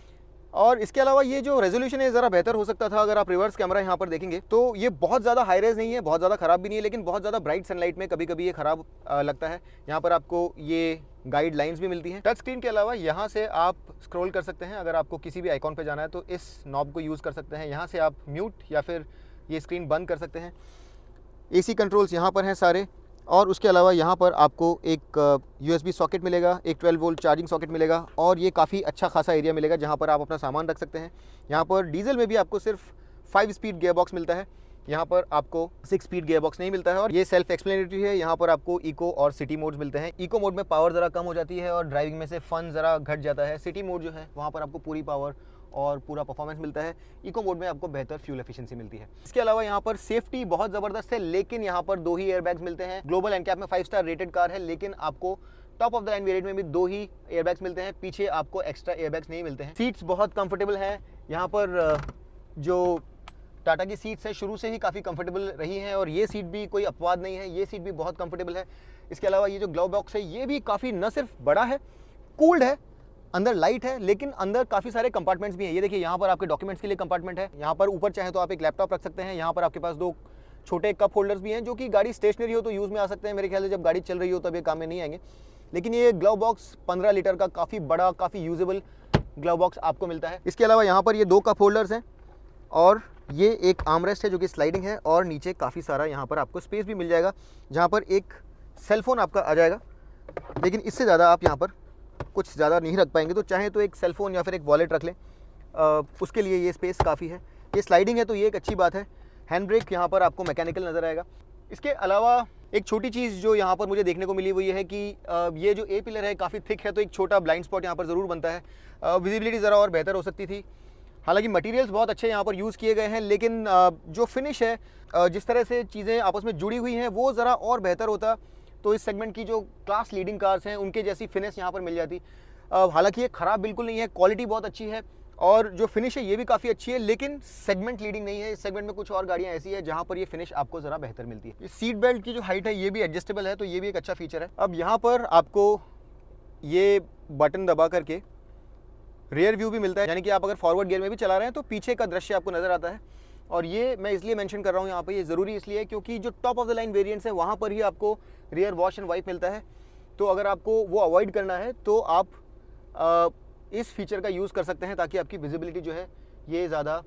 और इसके अलावा ये जो रेजोल्यूशन है ज़रा बेहतर हो सकता था। अगर आप रिवर्स कैमरा यहाँ पर देखेंगे तो ये बहुत ज़्यादा हाई रेज नहीं है, बहुत ज़्यादा ख़राब भी नहीं है, लेकिन बहुत ज़्यादा ब्राइट सनलाइट में कभी कभी ये ख़राब लगता है। यहाँ पर आपको ये गाइड लाइन्स भी मिलती हैं। टच स्क्रीन के अलावा यहाँ से आप स्क्रॉल कर सकते हैं। अगर आपको किसी भी आइकॉन पे जाना है तो इस नॉब को यूज़ कर सकते हैं। यहाँ से आप म्यूट या फिर ये स्क्रीन बंद कर सकते हैं। AC कंट्रोल्स यहाँ पर हैं सारे। और उसके अलावा यहाँ पर आपको एक USB सॉकेट मिलेगा, एक 12 वोल्ट चार्जिंग सॉकेट मिलेगा और ये काफ़ी अच्छा खासा एरिया मिलेगा जहाँ पर आप अपना सामान रख सकते हैं। यहाँ पर डीजल में भी आपको सिर्फ 5 स्पीड गियर बॉक्स मिलता है, यहाँ पर आपको 6 स्पीड गियर बॉक्स नहीं मिलता है। और ये सेल्फ एक्सप्लेनेटरी है। यहाँ पर आपको इको और सिटी मोड्स मिलते हैं। इको मोड में पावर ज़रा कम हो जाती है और ड्राइविंग में से फन ज़रा घट जाता है। सिटी मोड जो है वहाँ पर आपको पूरी पावर और पूरा परफॉर्मेंस मिलता है। इको मोड में आपको बेहतर फ्यूल एफिशिएंसी मिलती है। इसके अलावा यहाँ पर सेफ्टी बहुत ज़बरदस्त है, लेकिन यहाँ पर 2 ही एयरबैग्स मिलते हैं। ग्लोबल एनकैप में 5 स्टार रेटेड कार है, लेकिन आपको top of the line variant में भी 2 ही एयरबैग्स मिलते हैं। पीछे आपको एक्स्ट्रा एयरबैग्स नहीं मिलते हैं। सीट्स बहुत कंफर्टेबल हैं। यहाँ पर जो टाटा की सीट्स है शुरू से ही काफ़ी कंफर्टेबल रही हैं और ये सीट भी कोई अपवाद नहीं है, ये सीट भी बहुत कंफर्टेबल है। इसके अलावा ये जो ग्लव बॉक्स है ये भी काफ़ी न सिर्फ बड़ा है, कूल्ड है, अंदर लाइट है, लेकिन अंदर काफ़ी सारे कंपार्टमेंट्स भी हैं। ये देखिए यहाँ पर आपके डॉक्यूमेंट्स के लिए कंपार्टमेंट है। यहाँ पर ऊपर चाहे तो आप एक लैपटॉप रख सकते हैं। यहाँ पर आपके पास 2 छोटे कप होल्डर्स भी हैं जो कि गाड़ी स्टेशनरी हो तो यूज़ में आ सकते हैं। मेरे ख्याल से जब गाड़ी चल रही हो तब ये काम में नहीं आएंगे, लेकिन ये ग्लव बॉक्स 15 लीटर का काफ़ी बड़ा, काफ़ी यूजेबल ग्लव बॉक्स आपको मिलता है। इसके अलावा यहाँ पर ये 2 कप होल्डर्स हैं और ये एक आर्मरेस्ट है जो कि स्लाइडिंग है और नीचे काफ़ी सारा यहाँ पर आपको स्पेस भी मिल जाएगा जहाँ पर एक सेलफोन आपका आ जाएगा, लेकिन इससे ज़्यादा आप यहाँ पर कुछ ज़्यादा नहीं रख पाएंगे। तो चाहे तो एक सेलफोन या फिर एक वॉलेट रख लें, उसके लिए ये स्पेस काफ़ी है। ये स्लाइडिंग है तो ये एक अच्छी बात है। हैंड ब्रेक यहाँ पर आपको मैकेनिकल नज़र आएगा। इसके अलावा एक छोटी चीज़ जो यहाँ पर मुझे देखने को मिली वो ये है कि ये जो ए पिलर है काफ़ी थिक है, तो एक छोटा ब्लाइंड स्पॉट यहाँ पर ज़रूर बनता है। विजिबिलिटी ज़रा और बेहतर हो सकती थी। हालांकि मटेरियल्स बहुत अच्छे यहाँ पर यूज़ किए गए हैं, लेकिन जो फिनिश है, जिस तरह से चीज़ें आपस में जुड़ी हुई हैं वो ज़रा और बेहतर होता तो इस सेगमेंट की जो क्लास लीडिंग कार्स हैं उनके जैसी फिनिश यहाँ पर मिल जाती। हालांकि ये ख़राब बिल्कुल नहीं है, क्वालिटी बहुत अच्छी है और जो फिनिश है ये भी काफ़ी अच्छी है, लेकिन सेगमेंट लीडिंग नहीं है। इस सेगमेंट में कुछ और गाड़ियाँ ऐसी है जहाँ पर ये फिनिश आपको ज़रा बेहतर मिलती है। सीट बेल्ट की जो हाइट है ये भी एडजस्टेबल है, तो ये भी एक अच्छा फीचर है। अब यहाँ पर आपको ये बटन दबा करके रियर व्यू भी मिलता है, यानी कि आप अगर फॉरवर्ड गियर में भी चला रहे हैं तो पीछे का दृश्य आपको नज़र आता है। और ये मैं इसलिए मेंशन कर रहा हूँ यहाँ पे, ये ज़रूरी इसलिए है क्योंकि जो top of the line variants है वहाँ पर ही आपको रियर वॉश एंड वाइप मिलता है। तो अगर आपको वो अवॉइड करना है तो आप इस फीचर का यूज़ कर सकते हैं ताकि आपकी विजिबिलिटी जो है ये ज़्यादा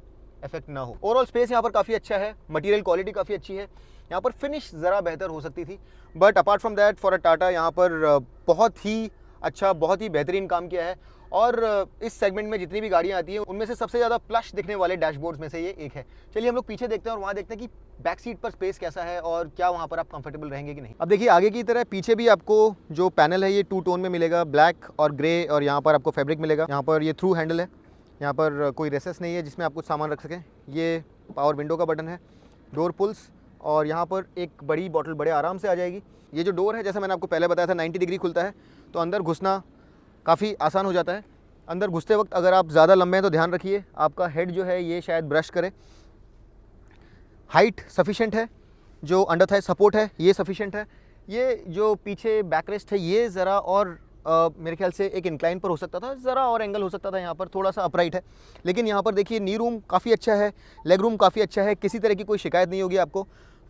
इफेक्ट ना हो। ओवरऑल स्पेस यहाँ पर काफ़ी अच्छा है, मटेरियल क्वालिटी काफ़ी अच्छी है। यहाँ पर फिनिश ज़रा बेहतर हो सकती थी, but apart from that for a Tata यहाँ पर बहुत ही अच्छा, बहुत ही बेहतरीन काम किया है। और इस सेगमेंट में जितनी भी गाड़ियाँ आती हैं उनमें से सबसे ज़्यादा प्लश दिखने वाले डैशबोर्ड्स में से ये एक है। चलिए हम लोग पीछे देखते हैं और वहाँ देखते हैं कि बैक सीट पर स्पेस कैसा है और क्या वहाँ पर आप कंफर्टेबल रहेंगे कि नहीं। अब देखिए आगे की तरह पीछे भी आपको जो पैनल है ये 2 टोन में मिलेगा, ब्लैक और ग्रे, और यहाँ पर आपको फैब्रिक मिलेगा। यहाँ पर ये थ्रू हैंडल है, यहाँ पर कोई रेसेस नहीं है जिसमें आप कुछ सामान रख सकें। ये पावर विंडो का बटन है, डोर पुल्स, और यहाँ पर एक बड़ी बॉटल बड़े आराम से आ जाएगी। ये जो डोर है जैसा मैंने आपको पहले बताया था 90 डिग्री खुलता है, तो अंदर घुसना काफ़ी आसान हो जाता है। अंदर घुसते वक्त अगर आप ज़्यादा लंबे हैं तो ध्यान रखिए आपका हेड जो है ये शायद ब्रश करे। हाइट सफिशेंट है, जो अंडर थाई सपोर्ट है ये सफिशेंट है। ये जो पीछे बैकरेस्ट है ये ज़रा और मेरे ख्याल से एक इंक्लाइन पर हो सकता था, ज़रा और एंगल हो सकता था, यहाँ पर थोड़ा सा अपराइट है। लेकिन यहाँ पर देखिए नी रूम काफ़ी अच्छा है, लेग रूम काफ़ी अच्छा है, किसी तरह की कोई शिकायत नहीं होगी आपको।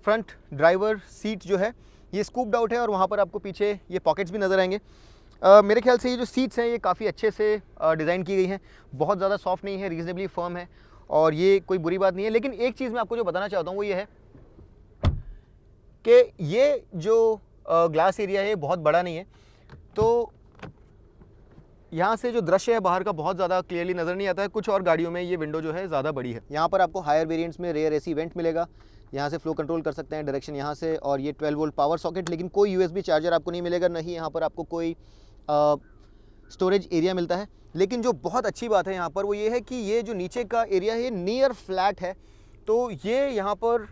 फ्रंट ड्राइवर सीट जो है ये स्कूप्ड आउट है और वहाँ पर आपको पीछे ये पॉकेट्स भी नज़र आएंगे। मेरे ख्याल से ये जो सीट्स हैं ये काफ़ी अच्छे से डिज़ाइन की गई हैं, बहुत ज़्यादा सॉफ्ट नहीं है, रीजनेबली फर्म है और ये कोई बुरी बात नहीं है। लेकिन एक चीज़ मैं आपको जो बताना चाहता हूँ वो ये है कि ये जो ग्लास एरिया है बहुत बड़ा नहीं है, तो यहाँ से जो दृश्य है बाहर का बहुत ज़्यादा क्लियरली नज़र नहीं आता है। कुछ और गाड़ियों में ये विंडो जो है ज़्यादा बड़ी है। यहाँ पर आपको हायर वेरिएंट्स में रेयर एसी वेंट मिलेगा, यहाँ से फ्लो कंट्रोल कर सकते हैं डायरेक्शन यहाँ से, और ये 12 वोल्ट पावर सॉकेट, लेकिन कोई USB चार्जर आपको नहीं मिलेगा, नहीं यहाँ पर आपको कोई स्टोरेज एरिया मिलता है। लेकिन जो बहुत अच्छी बात है यहाँ पर वो ये है कि ये जो नीचे का एरिया है ये नियर फ्लैट है, तो ये यहाँ पर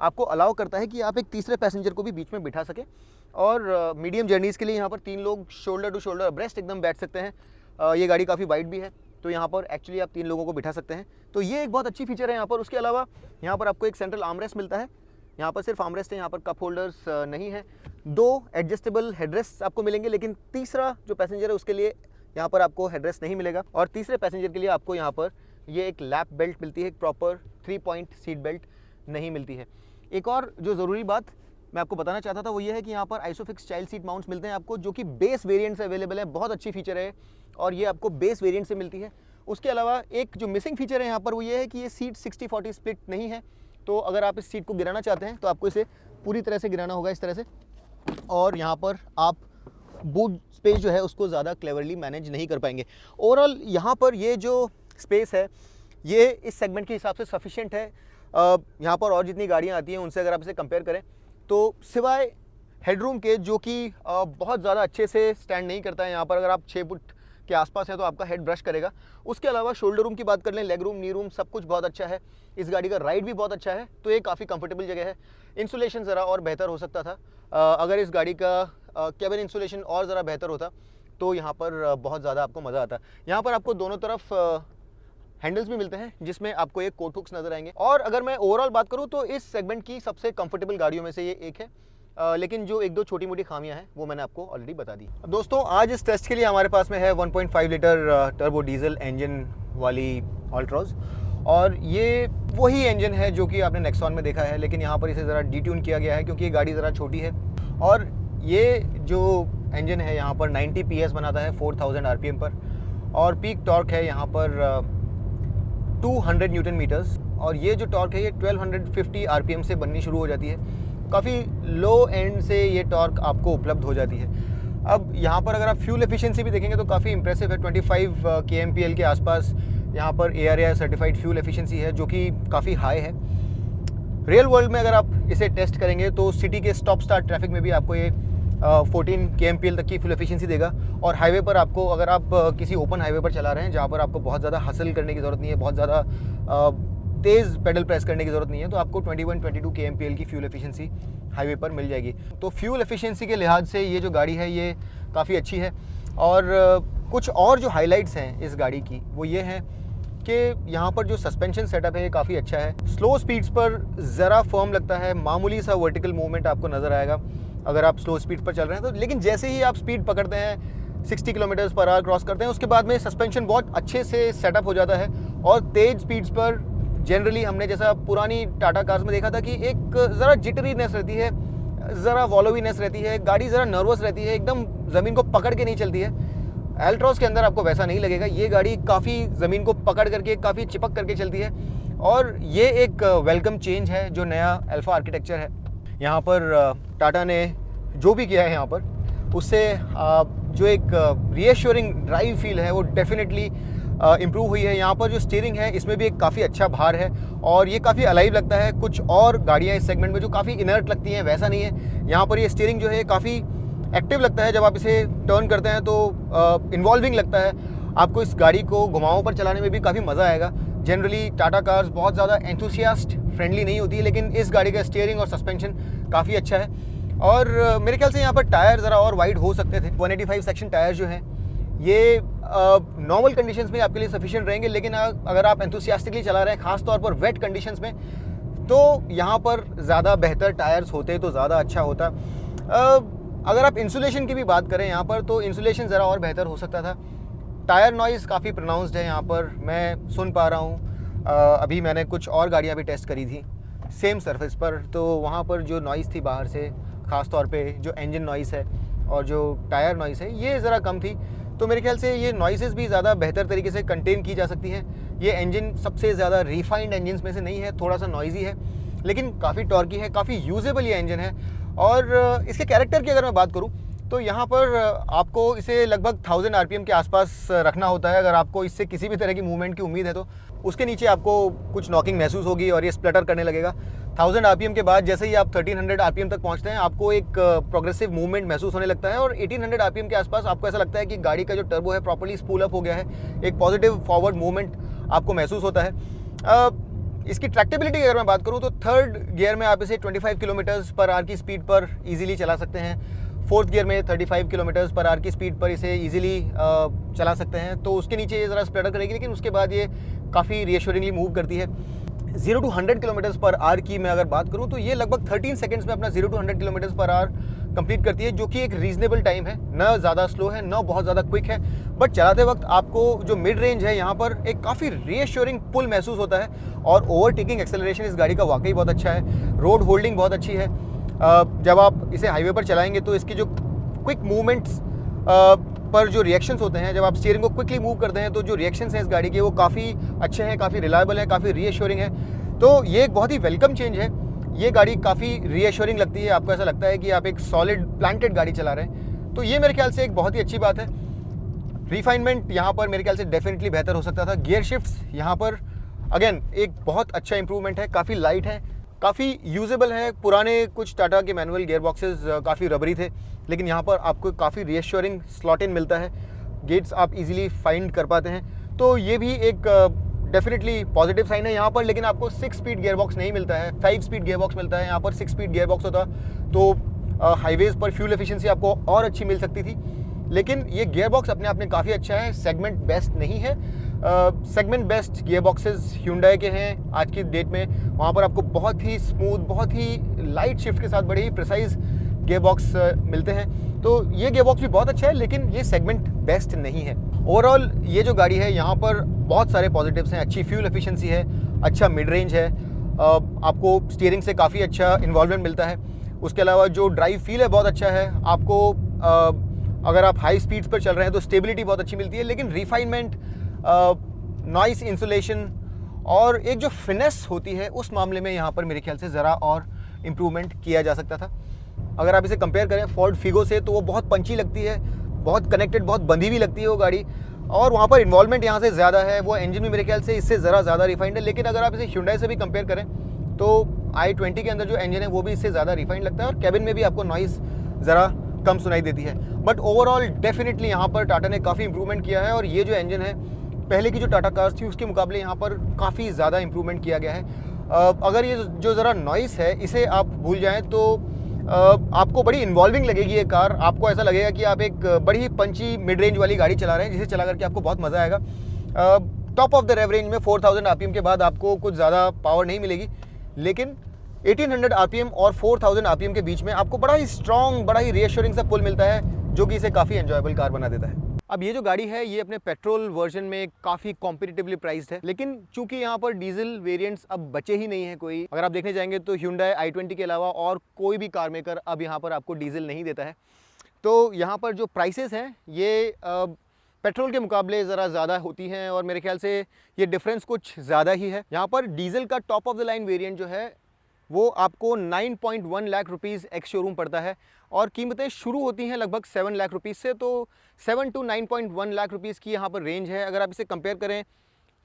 आपको अलाउ करता है कि आप एक तीसरे पैसेंजर को भी बीच में बिठा सके और मीडियम जर्नीज़ के लिए यहाँ पर 3 लोग शोल्डर टू शोल्डर ब्रेस्ट एकदम बैठ सकते हैं। ये गाड़ी काफ़ी वाइड भी है, तो यहाँ पर एक्चुअली आप 3 लोगों को बिठा सकते हैं, तो ये एक बहुत अच्छी फीचर है यहाँ पर। उसके अलावा यहाँ पर आपको एक सेंट्रल आर्मरेस्ट मिलता है, यहाँ पर सिर्फ आर्मरेस्ट है, यहाँ पर कप होल्डर्स नहीं है। 2 एडजस्टेबल हेडरेस्ट आपको मिलेंगे, लेकिन तीसरा जो पैसेंजर है उसके लिए यहाँ पर आपको हेडरेस्ट नहीं मिलेगा, और तीसरे पैसेंजर के लिए आपको यहाँ पर ये एक लैप बेल्ट मिलती है, एक प्रॉपर 3 पॉइंट सीट बेल्ट नहीं मिलती है। एक और जो ज़रूरी बात मैं आपको बताना चाहता था वो ये है कि यहाँ पर आइसोफिक्स चाइल्ड सीट माउंट्स मिलते हैं आपको, जो कि बेस वेरिएंट से अवेलेबल है। बहुत अच्छी फीचर है और ये आपको बेस वेरिएंट से मिलती है। उसके अलावा एक जो मिसिंग फीचर है यहाँ पर वो ये है कि ये सीट 60-40 स्प्लिट नहीं है, तो अगर आप इस सीट को गिराना चाहते हैं तो आपको इसे पूरी तरह से गिराना होगा इस तरह से, और यहाँ पर आप बूट स्पेस जो है उसको ज़्यादा क्लेवरली मैनेज नहीं कर पाएंगे। ओवरऑल यहाँ पर ये जो स्पेस है ये इस सेगमेंट के हिसाब से सफिशिएंट है। यहाँ पर और जितनी गाड़ियाँ आती हैं उनसे अगर आप इसे कंपेयर करें तो सिवाय हेडरूम के, जो कि बहुत ज़्यादा अच्छे से स्टैंड नहीं करता है, यहाँ पर अगर आप 6 फुट के आसपास है तो आपका हेड ब्रश करेगा। उसके अलावा शोल्डर रूम की बात कर लें, लेग रूम, नी रूम, सब कुछ बहुत अच्छा है। इस गाड़ी का राइड भी बहुत अच्छा है, तो ये काफ़ी कंफर्टेबल जगह है। इंसुलेशन ज़रा और बेहतर हो सकता था, अगर इस गाड़ी का केबिन इंसुलेशन और ज़रा बेहतर होता तो यहाँ पर बहुत ज़्यादा आपको मज़ा आता। यहाँ पर आपको दोनों तरफ हैंडल्स भी मिलते हैं जिसमें आपको एक कोट हुक्स नजर आएंगे, और अगर मैं ओवरऑल बात करूं तो इस सेगमेंट की सबसे कंफर्टेबल गाड़ियों में से ये एक है। लेकिन जो 1-2 छोटी मोटी खामियां हैं वो मैंने आपको ऑलरेडी बता दी। दोस्तों आज इस टेस्ट के लिए हमारे पास में है 1.5 लीटर टर्बो डीजल इंजन वाली अल्ट्रॉज, और ये वही इंजन है जो कि आपने नेक्सॉन में देखा है, लेकिन यहाँ पर इसे ज़रा डिट्यून किया गया है क्योंकि ये गाड़ी ज़रा छोटी है। और ये जो इंजन है यहाँ पर 90 PS बनाता है 4000 RPM पर, और पीक टॉर्क है यहाँ पर 200 न्यूटन मीटर्स, और ये जो टॉर्क है ये 1250 RPM से बननी शुरू हो जाती है। काफ़ी लो एंड से ये टॉर्क आपको उपलब्ध हो जाती है। अब यहाँ पर अगर आप फ्यूल एफिशिएंसी भी देखेंगे तो काफ़ी इंप्रेसिव है, 25 kmpl के आसपास यहाँ पर ARAI सर्टिफाइड फ्यूल एफिशिएंसी है, जो कि काफ़ी हाई है। रियल वर्ल्ड में अगर आप इसे टेस्ट करेंगे तो सिटी के स्टॉप स्टार्ट ट्रैफिक में भी आपको ये 14 kmpl तक की फ्यूल एफिशिएंसी देगा, और हाईवे पर आपको, अगर आप किसी ओपन हाईवे पर चला रहे हैं जहाँ पर आपको बहुत ज़्यादा हसल करने की ज़रूरत नहीं है, बहुत ज़्यादा तेज़ पेडल प्रेस करने की ज़रूरत नहीं है, तो आपको 21-22 kmpl की फ्यूल एफिशिएंसी हाईवे पर मिल जाएगी। तो फ्यूल एफिशिएंसी के लिहाज से ये जो गाड़ी है ये काफ़ी अच्छी है। और कुछ और जो हाइलाइट्स हैं इस गाड़ी की वो ये हैं कि यहाँ पर जो सस्पेंशन सेटअप है ये काफ़ी अच्छा है। स्लो स्पीड्स पर ज़रा फर्म लगता है, मामूली सा वर्टिकल मूवमेंट आपको नज़र आएगा अगर आप स्लो स्पीड पर चल रहे हैं तो, लेकिन जैसे ही आप स्पीड पकड़ते हैं 60 किलोमीटर पर आवर क्रॉस करते हैं उसके बाद में सस्पेंशन बहुत अच्छे से सेटअप हो जाता है। और तेज़ स्पीड्स पर जनरली हमने जैसा पुरानी टाटा कार्स में देखा था कि एक ज़रा जिटरीनेस रहती है, ज़रा वॉलोवीनेस रहती है, गाड़ी ज़रा नर्वस रहती है, एकदम ज़मीन को पकड़ के नहीं चलती है। एल्ट्रॉस के अंदर आपको वैसा नहीं लगेगा, ये गाड़ी काफ़ी ज़मीन को पकड़ करके, काफ़ी चिपक करके चलती है, और ये एक वेलकम चेंज है जो नया अल्फा आर्किटेक्चर है। यहाँ पर टाटा ने जो भी किया है यहाँ पर उससे जो एक रीएश्योरिंग ड्राइव फील है वो डेफिनेटली इम्प्रूव हुई है। यहाँ पर जो स्टीयरिंग है इसमें भी एक काफ़ी अच्छा भार है और ये काफ़ी अलाइव लगता है। कुछ और गाड़ियाँ इस सेगमेंट में जो काफ़ी इनर्ट लगती हैं वैसा नहीं है, यहाँ पर ये स्टीयरिंग जो है काफ़ी एक्टिव लगता है। जब आप इसे टर्न करते हैं तो इन्वॉल्विंग लगता है, आपको इस गाड़ी को घुमावों पर चलाने में भी काफ़ी मज़ा आएगा। जनरली टाटा कार्स बहुत ज़्यादा एंथुसियास्ट फ्रेंडली नहीं होती है, लेकिन इस गाड़ी का स्टीयरिंग और सस्पेंशन काफ़ी अच्छा है। और मेरे ख्याल से यहाँ पर टायर ज़रा और वाइड हो सकते थे। 185 सेक्शन टायर जो हैं ये नॉर्मल कंडीशंस में आपके लिए सफिशिएंट रहेंगे, लेकिन अगर आप एंथुसियास्टिकली चला रहे हैं खास तौर पर वेट कंडीशंस में तो यहाँ पर ज़्यादा बेहतर टायर्स होते तो ज़्यादा अच्छा होता। अगर आप इंसुलेशन की भी बात करें यहाँ पर तो इंसुलेशन ज़रा और बेहतर हो सकता था। टायर नॉइज़ काफ़ी प्रोनाउंस्ड है यहाँ पर, मैं सुन पा रहा हूँ। अभी मैंने कुछ और गाड़ियाँ भी टेस्ट करी थी सेम सरफेस पर, तो वहाँ पर जो नॉइज़ थी बाहर से ख़ास तौर पे जो इंजन नॉइस है और जो टायर नॉइस है ये ज़रा कम थी। तो मेरे ख्याल से ये नॉइसेस भी ज़्यादा बेहतर तरीके से कंटेन की जा सकती हैं। ये इंजन सबसे ज़्यादा रिफाइंड इंजन्स में से नहीं है, थोड़ा सा नॉइजी है, लेकिन काफ़ी टॉर्की है, काफ़ी यूजेबल ये इंजन है। और इसके कैरेक्टर की अगर मैं बात करूँ तो यहाँ पर आपको इसे लगभग 1000 आरपीएम के आसपास रखना होता है। अगर आपको इससे किसी भी तरह की मूवमेंट की उम्मीद है तो उसके नीचे आपको कुछ नॉकिंग महसूस होगी और ये स्प्लटर करने लगेगा। 1000 आरपीएम के बाद जैसे ही आप 1300 आरपीएम तक पहुँचते हैं आपको एक प्रोग्रेसिव मूवमेंट महसूस होने लगता है और 1800 आरपीएम के आसपास आपको ऐसा लगता है कि गाड़ी का जो टर्बो है प्रॉपर्ली स्पूल अप हो गया है, एक पॉजिटिव फॉरवर्ड मूवमेंट आपको महसूस होता है। इसकी ट्रैक्टेबिलिटी की अगर मैं बात करूँ तो थर्ड गियर में आप इसे 25 किलोमीटर्स पर आवर की स्पीड पर ईजिली चला सकते हैं। फोर्थ गियर में 35 किलोमीटर्स पर आवर की स्पीड पर इसे ईजिली चला सकते हैं। तो उसके नीचे ये ज़रा स्प्लटर करेगी, लेकिन उसके बाद ये काफ़ी रीअश्योरिंगली मूव करती है। 0 to 100 किलोमीटर्स पर आवर की मैं अगर बात करूँ तो ये लगभग 13 सेकंड्स में अपना 0 to 100 kilometres per hour complete करती है, जो कि एक रीजनेबल टाइम है, ना ज़्यादा स्लो है ना बहुत ज़्यादा क्विक है। बट चलाते वक्त आपको जो मिड रेंज है यहाँ पर एक काफ़ी रीअश्योरिंग पुल महसूस होता है और ओवरटेकिंग एक्सेलरेशन इस गाड़ी का वाकई बहुत अच्छा है। रोड होल्डिंग बहुत अच्छी है। जब आप इसे हाईवे पर चलाएंगे तो इसकी जो क्विक मूवमेंट्स पर जो रिएक्शंस होते हैं, जब आप स्टीयरिंग को क्विकली मूव करते हैं तो जो रिएक्शंस हैं इस गाड़ी के वो काफ़ी अच्छे हैं, काफ़ी रिलायबल है, काफ़ी रीअश्योरिंग है। तो ये एक बहुत ही वेलकम चेंज है। ये गाड़ी काफ़ी रीअश्योरिंग लगती है, आपको ऐसा लगता है कि आप एक सॉलिड प्लांटेड गाड़ी चला रहे हैं। तो ये मेरे ख्याल से एक बहुत ही अच्छी बात है। रिफाइनमेंट यहाँ पर मेरे ख्याल से डेफिनेटली बेहतर हो सकता था। गियर शिफ्ट्स यहाँ पर अगेन एक बहुत अच्छा इंप्रूवमेंट है, काफ़ी लाइट है, काफ़ी यूजेबल है। पुराने कुछ टाटा के मैनुअल गियर बॉक्सेस काफ़ी रबरी थे, लेकिन यहाँ पर आपको काफ़ी रीअश्योरिंग स्लॉट इन मिलता है, गेट्स आप इजीली फाइंड कर पाते हैं। तो ये भी एक डेफिनेटली पॉजिटिव साइन है यहाँ पर। लेकिन आपको 6 स्पीड गियर बॉक्स नहीं मिलता है, 5 स्पीड गियर बॉक्स मिलता है। यहाँ पर 6 स्पीड गियर बॉक्स होता तो हाईवेज़ पर फ्यूल एफिशिएंसी आपको और अच्छी मिल सकती थी। लेकिन ये गियर बॉक्स अपने आप में काफ़ी अच्छा है, सेगमेंट बेस्ट नहीं है। Segment best gear boxes Hyundai के हैं आज की डेट में। वहाँ पर आपको बहुत ही स्मूथ, बहुत ही लाइट शिफ्ट के साथ बड़े ही प्रिसाइज गियर बॉक्स मिलते हैं। तो ये गियर बॉक्स भी बहुत अच्छा है, लेकिन ये सेगमेंट बेस्ट नहीं है। ओवरऑल ये जो गाड़ी है यहाँ पर बहुत सारे पॉजिटिव्स हैं। अच्छी फ्यूल एफिशिएंसी है, अच्छा मिड रेंज है, आपको स्टीयरिंग से काफ़ी अच्छा इन्वॉल्वमेंट मिलता है। उसके अलावा जो ड्राइव फील है बहुत अच्छा है। आपको अगर आप हाई स्पीड्स पर चल रहे हैं तो स्टेबिलिटी बहुत अच्छी मिलती है। लेकिन रिफाइनमेंट, नॉइस इंसुलेशन और एक जो फिनेस होती है उस मामले में यहाँ पर मेरे ख्याल से ज़रा और इम्प्रूवमेंट किया जा सकता था। अगर आप इसे कंपेयर करें फोर्ड फिगो से तो वो बहुत पंची लगती है, बहुत कनेक्टेड, बहुत बंधी हुई लगती है वो गाड़ी, और वहाँ पर इन्वॉल्वमेंट यहाँ से ज़्यादा है। वो इंजन भी मेरे ख्याल से इससे ज़रा ज़्यादा रिफाइंड है। लेकिन अगर आप इसे Hyundai से भी कंपेयर करें तो i20 के अंदर जो इंजन है वो भी इससे ज़्यादा रिफाइंड लगता है और कैबिन में भी आपको नॉइस ज़रा कम सुनाई देती है। बट ओवरऑल डेफिनेटली यहाँ पर टाटा ने काफ़ी इंप्रूवमेंट किया है और ये जो इंजन है पहले की जो टाटा कार्स थी उसके मुकाबले यहाँ पर काफ़ी ज़्यादा इंप्रूवमेंट किया गया है। अगर ये जो ज़रा नॉइस है इसे आप भूल जाएँ तो आपको बड़ी इन्वॉल्विंग लगेगी ये कार। आपको ऐसा लगेगा कि आप एक बड़ी ही पंची मिड रेंज वाली गाड़ी चला रहे हैं जिसे चला करके आपको बहुत मज़ा आएगा। Top of the rev range में 4000 आरपीएम के बाद आपको कुछ ज़्यादा पावर नहीं मिलेगी, लेकिन 1800 आरपीएम और 4000 आरपीएम के बीच में आपको बड़ा ही स्ट्रॉन्ग, बड़ा ही रीअश्योरिंग सा पुल मिलता है, जो कि इसे काफ़ी एंजॉयबल कार बना देता है। अब ये जो गाड़ी है ये अपने पेट्रोल वर्जन में काफ़ी कॉम्पिटिटिवली प्राइस्ड है, लेकिन चूंकि यहाँ पर डीजल वेरिएंट्स अब बचे ही नहीं है कोई। अगर आप देखने जाएंगे तो Hyundai i20 के अलावा और कोई भी कार मेकर अब यहाँ पर आपको डीजल नहीं देता है। तो यहाँ पर जो प्राइसेस हैं ये पेट्रोल के मुकाबले ज़रा ज़्यादा होती हैं और मेरे ख्याल से ये डिफरेंस कुछ ज़्यादा ही है। यहाँ पर डीजल का top of the line variant जो है वो आपको 9.1 लाख रुपीज़ एक्स शोरूम पड़ता है और कीमतें शुरू होती हैं लगभग 7 लाख रुपीज़ से। तो 7 to 9.1 लाख रुपीज़ की यहाँ पर रेंज है। अगर आप इसे कंपेयर करें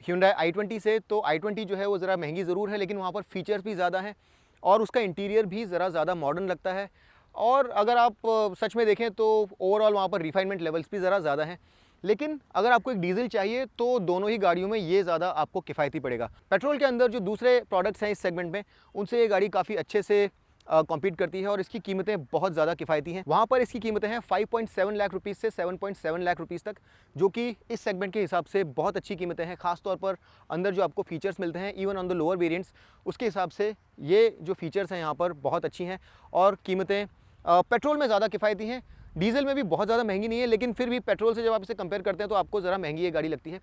Hyundai i20 से तो i20 जो है वो ज़रा महंगी ज़रूर है, लेकिन वहाँ पर फीचर्स भी ज़्यादा हैं और उसका इंटीरियर भी ज़रा ज़्यादा मॉडर्न लगता है। और अगर आप सच में देखें तो ओवरऑल वहाँ पर रिफाइनमेंट लेवल्स भी ज़रा ज़्यादा हैं। लेकिन अगर आपको एक डीजल चाहिए तो दोनों ही गाड़ियों में ये ज़्यादा आपको किफ़ायती पड़ेगा। पेट्रोल के अंदर जो दूसरे प्रोडक्ट्स हैं इस सेगमेंट में उनसे ये गाड़ी काफ़ी अच्छे से कॉम्पीट करती है और इसकी कीमतें बहुत ज़्यादा किफ़ायती हैं। वहाँ पर इसकी कीमतें हैं 5.7 लाख रुपीज़ से 7.7 लाख रुपीज़ तक, जो कि इस सेगमेंट के हिसाब से बहुत अच्छी कीमतें हैं। ख़ासतौर पर अंदर जो आपको फीचर्स मिलते हैं even on the lower variants, उसके हिसाब से ये जो फीचर्स हैं यहाँ पर बहुत अच्छी हैं और कीमतें पेट्रोल में ज़्यादा किफ़ायती हैं। डीजल में भी बहुत ज़्यादा महंगी नहीं है, लेकिन फिर भी पेट्रोल से जब आप इसे कंपेयर करते हैं तो आपको ज़रा महंगी ये गाड़ी लगती है।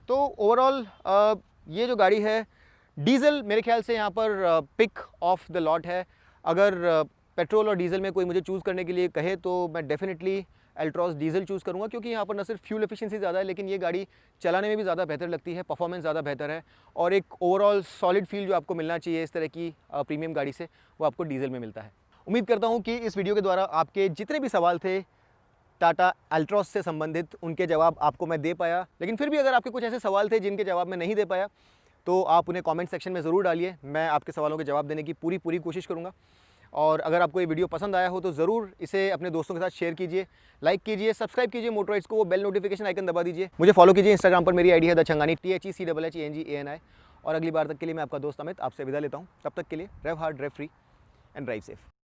तो ओवरऑल ये जो गाड़ी है डीजल मेरे ख्याल से यहाँ पर पिक ऑफ द लॉट है। अगर पेट्रोल और डीजल में कोई मुझे चूज़ करने के लिए कहे तो मैं डेफिनेटली एल्ट्रॉस डीजल चूज़ करूँगा, क्योंकि यहाँ पर न सिर्फ फ्यूल एफिशिएंसी ज़्यादा है, लेकिन ये गाड़ी चलाने में भी ज़्यादा बेहतर लगती है, परफॉर्मेंस ज़्यादा बेहतर है और एक ओवरऑल सॉलिड फील जो आपको मिलना चाहिए इस तरह की प्रीमियम गाड़ी से, वो आपको डीजल में मिलता है। उम्मीद करता हूँ कि इस वीडियो के द्वारा आपके जितने भी सवाल थे टाटा एल्ट्रॉस से संबंधित, उनके जवाब आपको मैं दे पाया। लेकिन फिर भी अगर आपके कुछ ऐसे सवाल थे जिनके जवाब मैं नहीं दे पाया, तो आप उन्हें कमेंट सेक्शन में ज़रूर डालिए। मैं आपके सवालों के जवाब देने की पूरी कोशिश करूँगा। और अगर आपको ये वीडियो पसंद आया हो तो ज़रूर इसे अपने दोस्तों के साथ शेयर कीजिए, लाइक कीजिए, सब्सक्राइब कीजिए मोटराइड्स को, वो बेल नोटिफिकेशन आइकन दबा दीजिए। मुझे फॉलो कीजिए इंस्टाग्राम पर, मेरी आईडी है दछंगानी, THECHHENGANI। और अगली बार तक के लिए मैं आपका दोस्त अमित आपसे विदा लेता हूँ। तब तक के लिए drive hard, drive free and drive safe.